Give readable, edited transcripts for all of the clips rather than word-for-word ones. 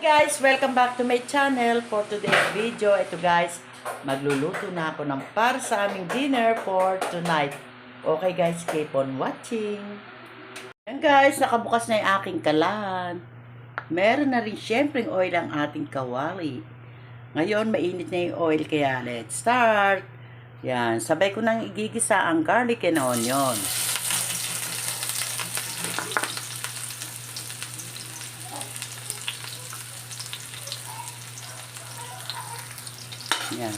Guys, welcome back to my channel. For today's video, ito guys, magluluto na ako ng para sa aming dinner for tonight. Okay guys, keep on watching. Yan guys, nakabukas na yung aking kalan. Meron na rin syempreng oil ang ating kawali. Ngayon, mainit na yung oil kaya let's start. Yan, sabay ko nang igigisa ang garlic and onion. Yan.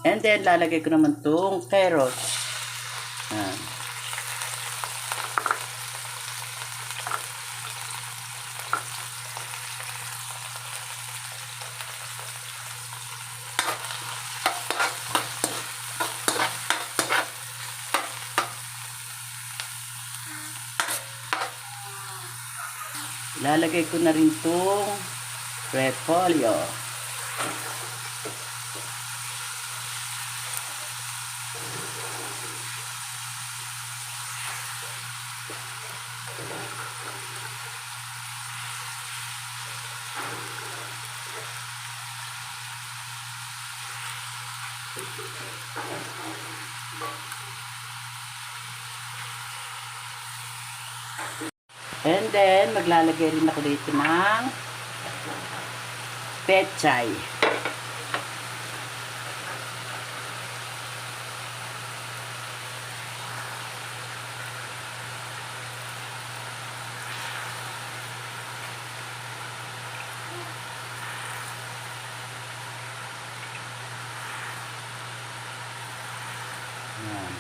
And then, lalagay ko naman itong carrots. Yan. Lalagay ko na rin itong repolyo. And then, maglalagay rin ako dito ng pechay. Yan.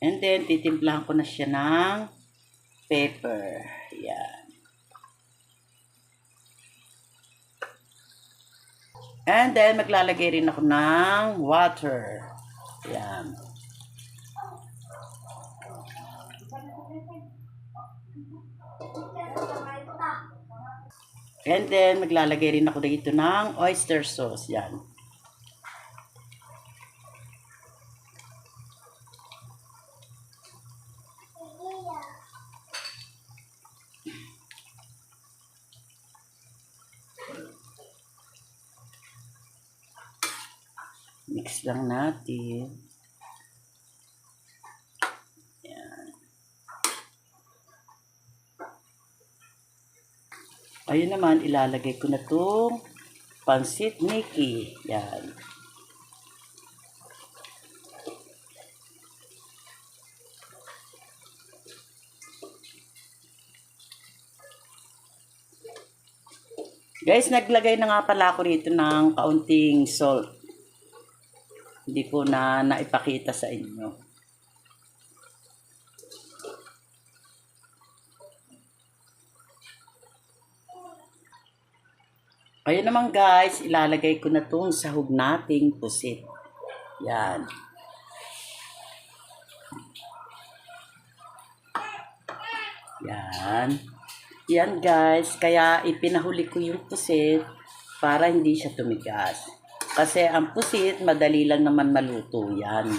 And then, titimplahan ko na siya ng pepper. Yan. And then, maglalagay rin ako ng water. Yan. And then, maglalagay rin ako dito ng oyster sauce. Yan. Mix lang natin. Yan. Ayun naman, ilalagay ko na itong pansit Nikki. Yan. Guys, naglagay na nga pala ako rito ng kaunting salt. Hindi ko na naipakita sa inyo. Ayun naman guys, ilalagay ko na itong sahog nating pusit. Yan. Yan. Yan guys, kaya ipinahuli ko yung pusit para hindi siya tumigas. Kasi ang pusit, madali lang naman maluto yan.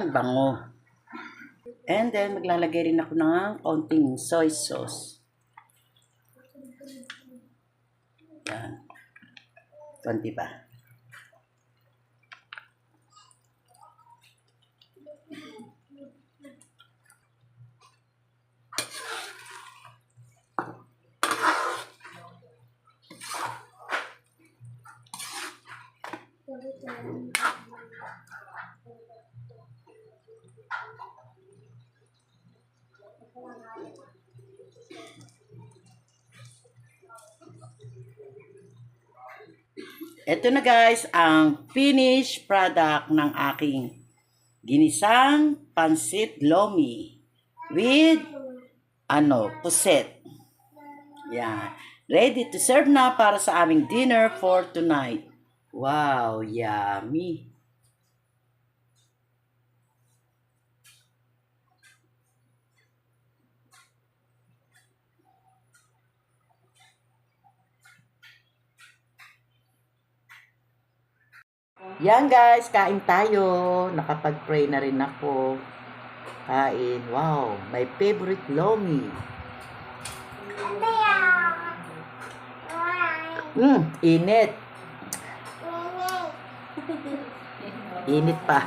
Bango. And then, maglalagay rin ako ng kaunting soy sauce. Yan. Konti pa. Ito na guys, ang finished product ng aking ginisang pansit lomi with puset. Yan. Ready to serve na para sa aming dinner for tonight. Wow, yummy. Yan guys, kain tayo. Nakapag-pray na rin ako. Kain. Wow, my favorite lomi. Init. Init pa.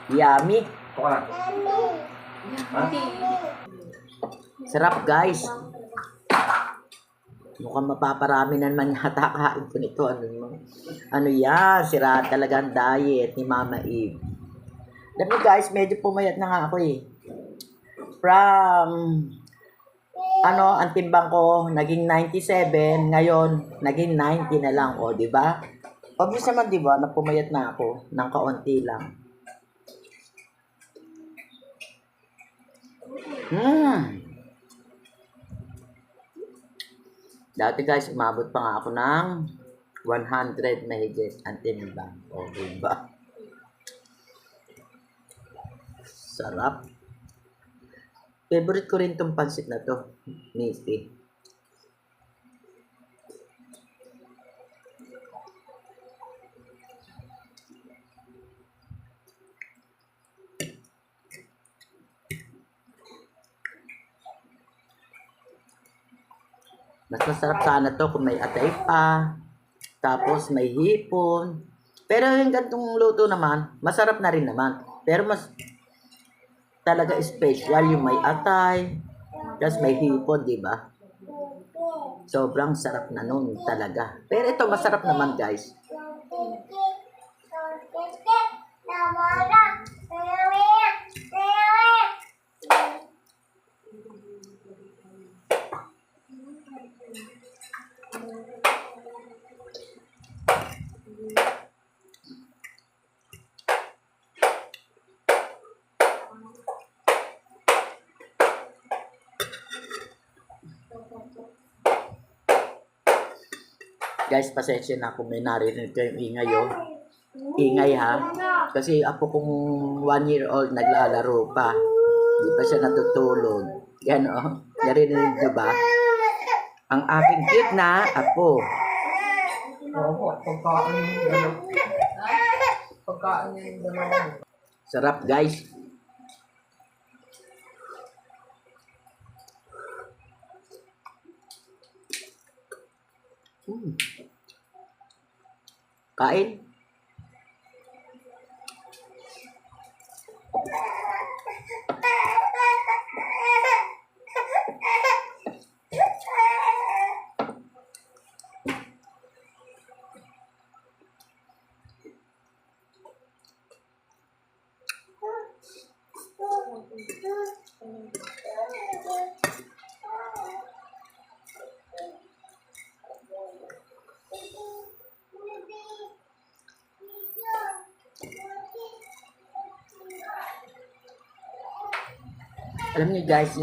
Yummy. Sarap guys. Mukhang mapaparami na naman yata kain ko nito. Ano yan? Sira talaga ang diet ni Mama Eve. Alam niyo guys, medyo pumayat na nga ako eh. From, ang timbang ko, naging 97, ngayon, naging 90 na lang. O, di ba? Obvious naman, di ba, na pumayat na ako ng kaunti lang. Dati guys, umabot pa nga ako ng 100 na higit ang timbang. O, diba? Sarap. Favorite ko rin tong pansit na to. Misty. Mas masarap sana to kung may atay pa. Tapos may hipon. Pero yung gantong luto naman, masarap na rin naman. Pero mas talaga special yung may atay. Tapos may hipon, di ba? Sobrang sarap na nun talaga. Pero ito masarap naman guys. Guys, pasensya na kung may narinig kayong ingay Ingay ha. Kasi apo kong 1-year-old naglalaro pa. Hindi pa siya natutulog. Yan Narinig niyo ba? Ang aking cute na apo. Pagkaan yung dalawa. Sarap guys. Kain. Alam niyo guys,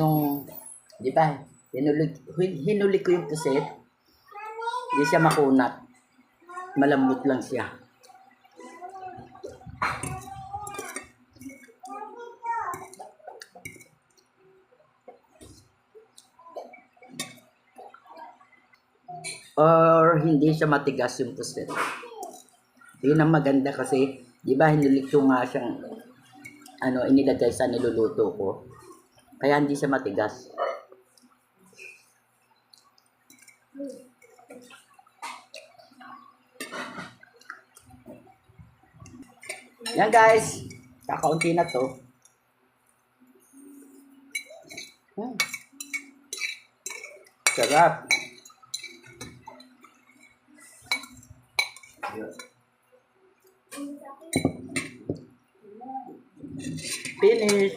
di ba, hinuli ko yung puset. Hindi siya makunat. Malambot lang siya. Or hindi siya matigas yung puset. Yun ang maganda kasi, di ba, hinuli ko nga siyang, inilagay sa niluluto ko. Kaya hindi siya matigas. Yan guys. Kakaunti na to. Sarap. Finish.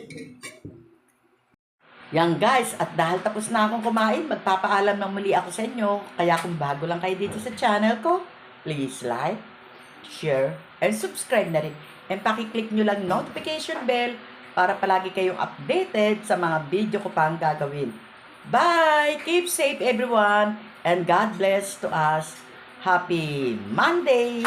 Yan guys, at dahil tapos na akong kumain, magpapaalam ng muli ako sa inyo. Kaya kung bago lang kayo dito sa channel ko, please like, share, and subscribe na rin. And pakiclick nyo lang notification bell para palagi kayong updated sa mga video ko pang gagawin. Bye! Keep safe everyone and God bless to us. Happy Monday!